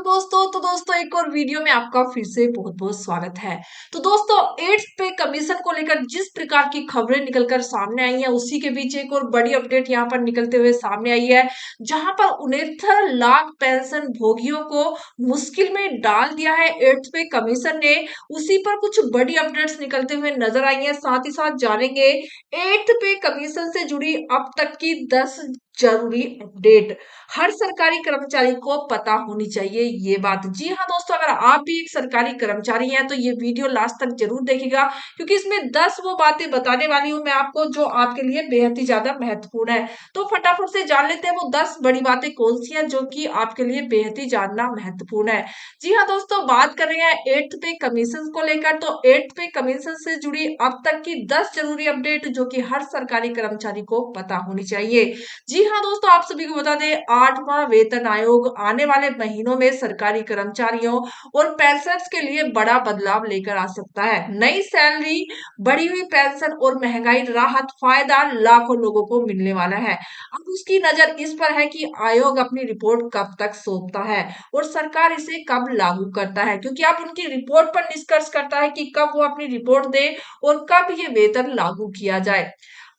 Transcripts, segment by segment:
तो दोस्तों एक और वीडियो में आपका फिर से बहुत बहुत स्वागत है। तो दोस्तों एड्स पे कमीशन को लेकर जिस प्रकार की खबरें निकलकर सामने आई हैं उसी के बीच एक और बड़ी अपडेट यहाँ पर निकलते हुए सामने आई है, जहां पर 69 लाख पेंशन भोगियों को मुश्किल में डाल दिया है एड्स पे कमीशन ने। उसी पर कुछ बड़ी अपडेट्स निकलते हुए नजर आई हैं, साथ ही साथ जानेंगे एड्स पे कमीशन से जुड़ी अब तक की 10 जरूरी अपडेट हर सरकारी कर्मचारी को पता होनी चाहिए ये बात। जी हाँ दोस्तों, अगर आप भी एक सरकारी कर्मचारी हैं तो ये वीडियो लास्ट तक जरूर देखिएगा, क्योंकि इसमें 10 वो बातें बताने वाली हूं मैं आपको जो आपके लिए बेहद ही ज्यादा महत्वपूर्ण है। तो फटाफट से जान लेते हैं वो 10 बड़ी बातें कौन सी हैं जो कि आपके लिए बेहद ही जानना महत्वपूर्ण है। जी हाँ दोस्तों, बात कर रहे हैं एट्थ पे कमीशन को लेकर। तो एट्थ पे कमीशन से जुड़ी अब तक की 10 जरूरी अपडेट जो कि हर सरकारी कर्मचारी को पता होनी चाहिए। जी हाँ दोस्तों, आप सभी को बता दें 8वां वेतन आयोग आने वाले महीनों में सरकारी कर्मचारियों और पेंशनर्स के लिए बड़ा बदलाव लेकर आ सकता है। नई सैलरी, बढ़ी हुई पेंशन और महंगाई राहत फायदा लाखों लोगों को मिलने वाला है। अब उसकी नजर इस पर है कि आयोग अपनी रिपोर्ट कब तक सौंपता है और सरकार इसे कब लागू करता है, क्योंकि अब उनकी रिपोर्ट पर निष्कर्ष करता है कि कब वो अपनी रिपोर्ट दे और कब ये वेतन लागू किया जाए।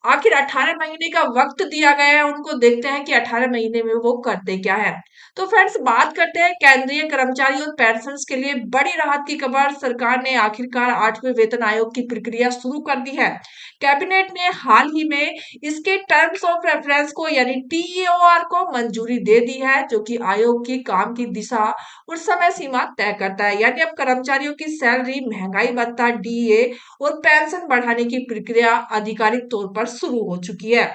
आखिर 18 महीने का वक्त दिया गया है उनको, देखते हैं कि 18 महीने में वो करते क्या है। तो फ्रेंड्स बात करते हैं केंद्रीय कर्मचारी और पेंशनर्स के लिए बड़ी राहत की खबर। सरकार ने आखिरकार 8वें वेतन आयोग की प्रक्रिया शुरू कर दी है। कैबिनेट ने हाल ही में इसके टर्म्स ऑफ रेफरेंस को यानी टीईओआर को मंजूरी दे दी है, जो कि आयोग की काम की दिशा और समय सीमा तय करता है। यानी अब कर्मचारियों की सैलरी, महंगाई भत्ता, डीए और पेंशन बढ़ाने की प्रक्रिया आधिकारिक तौर पर शुरू हो चुकी है।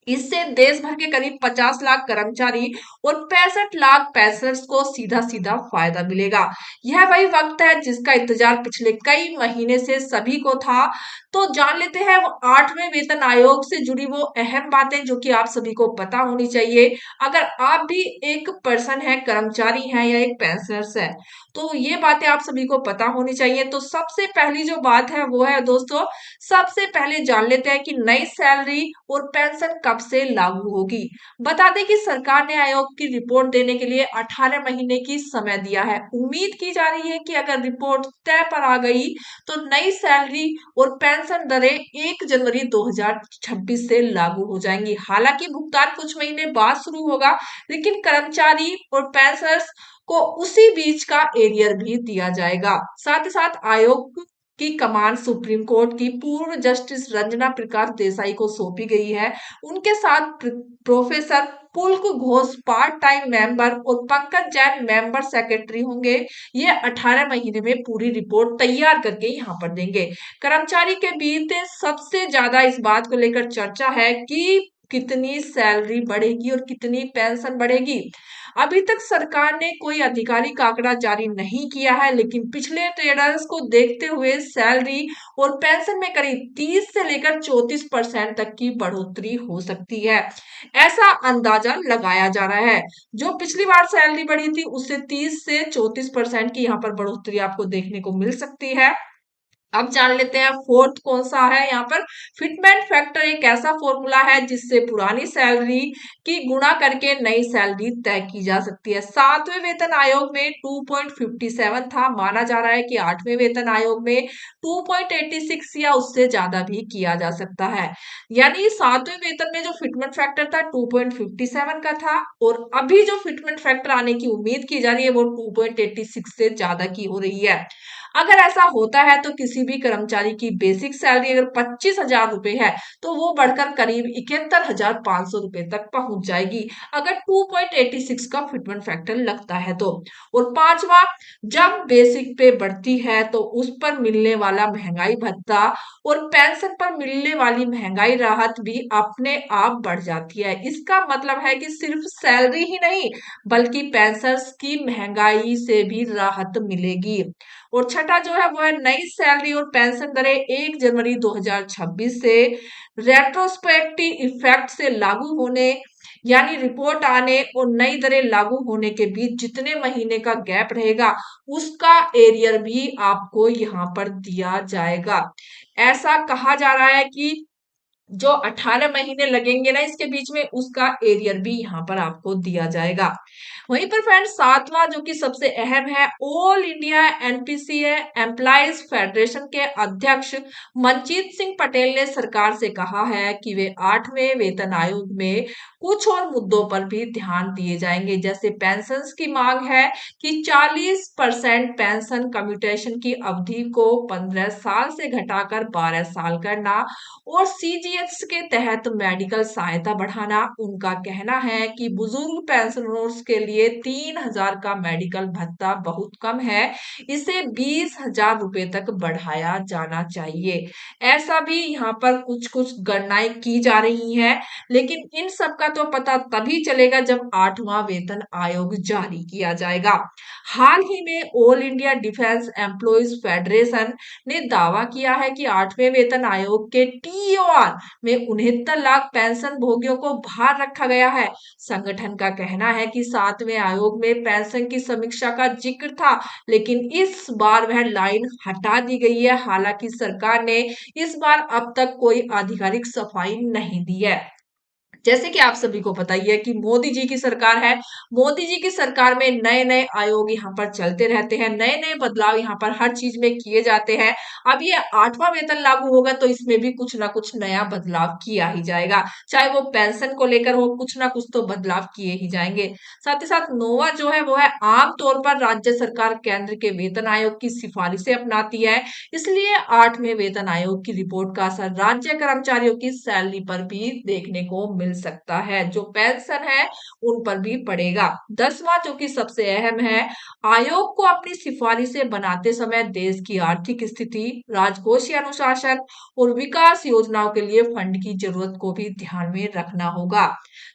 इससे देश भर के करीब 50 लाख कर्मचारी और 65 लाख पेंशनर्स को सीधा सीधा फायदा मिलेगा। यह वही वक्त है जिसका इंतजार पिछले कई महीने से सभी को था। तो जान लेते हैं वो 8वें वेतन आयोग से जुड़ी वो अहम बातें जो कि आप सभी को पता होनी चाहिए। अगर आप भी एक पर्सन है, कर्मचारी है या एक पेंशनर्स है, तो ये बातें आप सभी को पता होनी चाहिए। तो सबसे पहली जो बात है वो है दोस्तों, सबसे पहले जान लेते हैं कि नई सैलरी और पेंशन कब से लागू होगी। बता दें कि सरकार ने आयोग की रिपोर्ट देने के लिए 18 महीने की समय दिया है। उम्मीद की जा रही है कि अगर रिपोर्ट तय पर आ गई तो नई सैलरी और पेंशन दरें 1 जनवरी 2026 से लागू हो जाएंगी। हालांकि भुगतान कुछ महीने बाद शुरू होगा, लेकिन कर्मचारी और पेंशनर्स को उसी बीच का एरियर भी दिया जाएगा। साथ ही साथ आयोग की कमान सुप्रीम कोर्ट की पूर्व जस्टिस रंजना प्रकाश देसाई को सौंपी गई है। उनके साथ प्रोफेसर पुलक घोष पार्ट टाइम मेंबर और पंकज जैन मेंबर सेक्रेटरी होंगे। ये 18 महीने में पूरी रिपोर्ट तैयार करके यहाँ पर देंगे। कर्मचारी के बीच सबसे ज्यादा इस बात को लेकर चर्चा है कि कितनी सैलरी बढ़ेगी और कितनी पेंशन बढ़ेगी। अभी तक सरकार ने कोई आधिकारिक आंकड़ा जारी नहीं किया है, लेकिन पिछले ट्रेडर्स को देखते हुए सैलरी और पेंशन में करीब 30 से लेकर 34% तक की बढ़ोतरी हो सकती है, ऐसा अंदाजा लगाया जा रहा है। जो पिछली बार सैलरी बढ़ी थी उससे 30 से 34% की यहाँ पर बढ़ोतरी आपको देखने को मिल सकती है। अब जान लेते हैं फोर्थ कौन सा है यहाँ पर। फिटमेंट फैक्टर एक ऐसा फॉर्मूला है जिससे पुरानी सैलरी की गुणा करके नई सैलरी तय की जा सकती है। 7वें वेतन आयोग में 2.57 था, माना जा रहा है कि 8वें वेतन आयोग में 2.86 या उससे ज्यादा भी किया जा सकता है। यानी 7वें वेतन में जो फिटमेंट फैक्टर था 2.57 का था, और अभी जो फिटमेंट फैक्टर आने की उम्मीद की जा रही है वो 2.86 से ज्यादा की हो रही है। अगर ऐसा होता है तो किसी भी कर्मचारी की बेसिक सैलरी अगर 25,000 रुपए है तो वो बढ़कर करीब 71,500 रुपए तक पहुंच जाएगी, अगर 2.86 का फिटमेंट फैक्टर लगता है तो। और पांचवा, जब बेसिक पे बढ़ती है तो उस पर मिलने वाला महंगाई भत्ता और पेंशन पर मिलने वाली महंगाई राहत भी अपने आप बढ़ जाती है। इसका मतलब है कि सिर्फ सैलरी ही नहीं बल्कि पेंशन की महंगाई से भी राहत मिलेगी। और छठा जो है वो है नई सैलरी और पेंशन दरें 1 जनवरी 2026 से रेट्रोस्पेक्टिव इफेक्ट से लागू होने, यानी रिपोर्ट आने और नई दरें लागू होने के बीच जितने महीने का गैप रहेगा उसका एरियर भी आपको यहाँ पर दिया जाएगा। ऐसा कहा जा रहा है कि जो 18 महीने लगेंगे ना इसके बीच में, उसका एरियर भी यहाँ पर आपको दिया जाएगा। वहीं पर फ्रेंड्स सातवां जो कि सबसे अहम है, ऑल इंडिया एनपीसीए एम्प्लॉइज फेडरेशन के अध्यक्ष मनजीत सिंह पटेल ने सरकार से कहा है कि वे 8वें वेतन आयोग में कुछ और मुद्दों पर भी ध्यान दिए जाएंगे, जैसे पेंशन की मांग है कि 40% पेंशन कम्यूटेशन की अवधि को 15 साल से घटाकर 12 साल करना, और सीजीएच के तहत मेडिकल सहायता बढ़ाना। उनका कहना है कि बुजुर्ग पेंशनर्स के लिए 3,000 का मेडिकल भत्ता बहुत कम है, इसे 20,000 रुपए तक बढ़ाया जाना चाहिए। ऐसा भी यहाँ पर कुछ कुछ गणनाएं की जा रही हैं, लेकिन इन सब का तो पता तभी चलेगा जब 8वां वेतन आयोग जारी किया जाएगा। हाल ही में all India defence employees federation ने दावा किया है कि 8वें वेतन आयोग के टीओआर में 69 लाख पेंशन भोगियों को बाहर रखा गया है। संगठन का कहना है कि 7वें आयोग में पेंशन की समीक्षा का जिक्र था, लेकिन इस बार वह लाइन हटा दी गई है। हालांकि सरकार ने इस बार अब तक कोई आधिकारिक सफाई नहीं दी है। जैसे कि आप सभी को पता ही है कि मोदी जी की सरकार है। मोदी जी की सरकार में नए नए आयोग यहाँ पर चलते रहते हैं, नए नए बदलाव यहाँ पर हर चीज में किए जाते हैं। अब ये 8वां वेतन लागू होगा तो इसमें भी कुछ ना कुछ नया बदलाव किया ही जाएगा, चाहे वो पेंशन को लेकर हो, कुछ ना कुछ तो बदलाव किए ही जाएंगे। साथ ही साथ नोवा जो है वो है आमतौर पर राज्य सरकार केंद्र के वेतन आयोग की सिफारिशें अपनाती है, इसलिए 8वें वेतन आयोग की रिपोर्ट का असर राज्य कर्मचारियों की सैलरी पर भी देखने को मिल सकता है, जो पेंशन है उन पर भी पड़ेगा। 10वां जो कि सबसे अहम है, आयोग को अपनी सिफारिशें बनाते समय देश की आर्थिक स्थिति, राजकोषीय अनुशासन और विकास योजनाओं के लिए फंड की जरूरत को भी ध्यान में रखना होगा।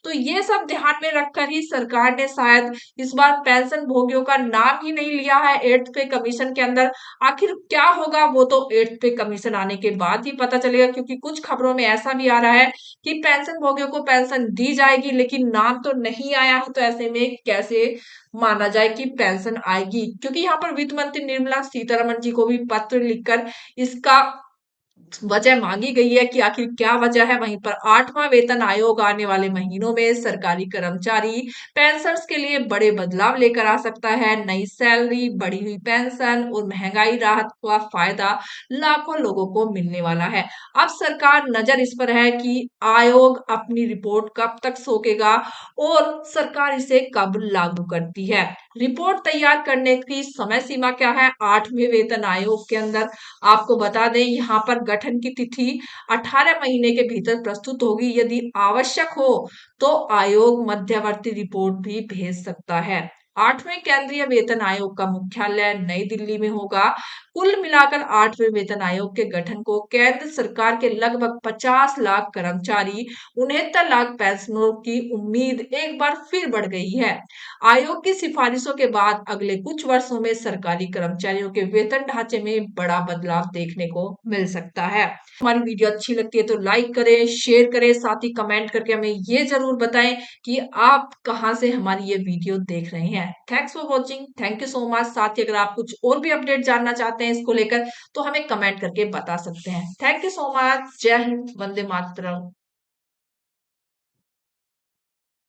तो ये सब ध्यान में रखकर ही सरकार ने शायद इस बार पेंशन भोगियों का नाम ही नहीं लिया है 8th पे कमीशन के अंदर। आखिर क्या होगा वो तो 8th पे कमीशन आने के बाद ही पता चलेगा, क्योंकि कुछ खबरों में ऐसा भी आ रहा है कि पेंशन भोगियों को पेंशन दी जाएगी, लेकिन नाम तो नहीं आया है। तो ऐसे में कैसे माना जाए कि पेंशन आएगी, क्योंकि यहाँ पर वित्त मंत्री निर्मला सीतारमण जी को भी पत्र लिखकर इसका वजह मांगी गई है कि आखिर क्या वजह है। वहीं पर 8वां वेतन आयोग आने वाले महीनों में सरकारी कर्मचारी पेंशनर्स के लिए बड़े बदलाव लेकर आ सकता है। नई सैलरी, बढ़ी हुई पेंशन और महंगाई राहत का फायदा लाखों लोगों को मिलने वाला है। अब सरकार नजर इस पर है कि आयोग अपनी रिपोर्ट कब तक सौंपेगा और सरकार इसे कब लागू करती है। रिपोर्ट तैयार करने की समय सीमा क्या है 8वें वेतन आयोग के अंदर? आपको बता दें यहाँ पर गठन की तिथि 18 महीने के भीतर प्रस्तुत होगी। यदि आवश्यक हो तो आयोग मध्यवर्ती रिपोर्ट भी भेज सकता है। 8वें केंद्रीय वेतन आयोग का मुख्यालय नई दिल्ली में होगा। कुल मिलाकर 8वें वेतन आयोग के गठन को केंद्र सरकार के लगभग 50 लाख कर्मचारी, 69 लाख पेंशनरों की उम्मीद एक बार फिर बढ़ गई है। आयोग की सिफारिशों के बाद अगले कुछ वर्षों में सरकारी कर्मचारियों के वेतन ढांचे में बड़ा बदलाव देखने को मिल सकता है। हमारी वीडियो अच्छी लगती है तो लाइक करें, शेयर करें, साथ ही कमेंट करके हमें ये जरूर बताएं कि आप कहां से हमारी ये वीडियो देख रहे हैं। Thanks for watching, thank you so much. साथ ही अगर आप कुछ और भी अपडेट जानना चाहते हैं इसको लेकर तो हमें कमेंट करके बता सकते हैं। Thank you so much. जय हिंद, वंदे मातरम।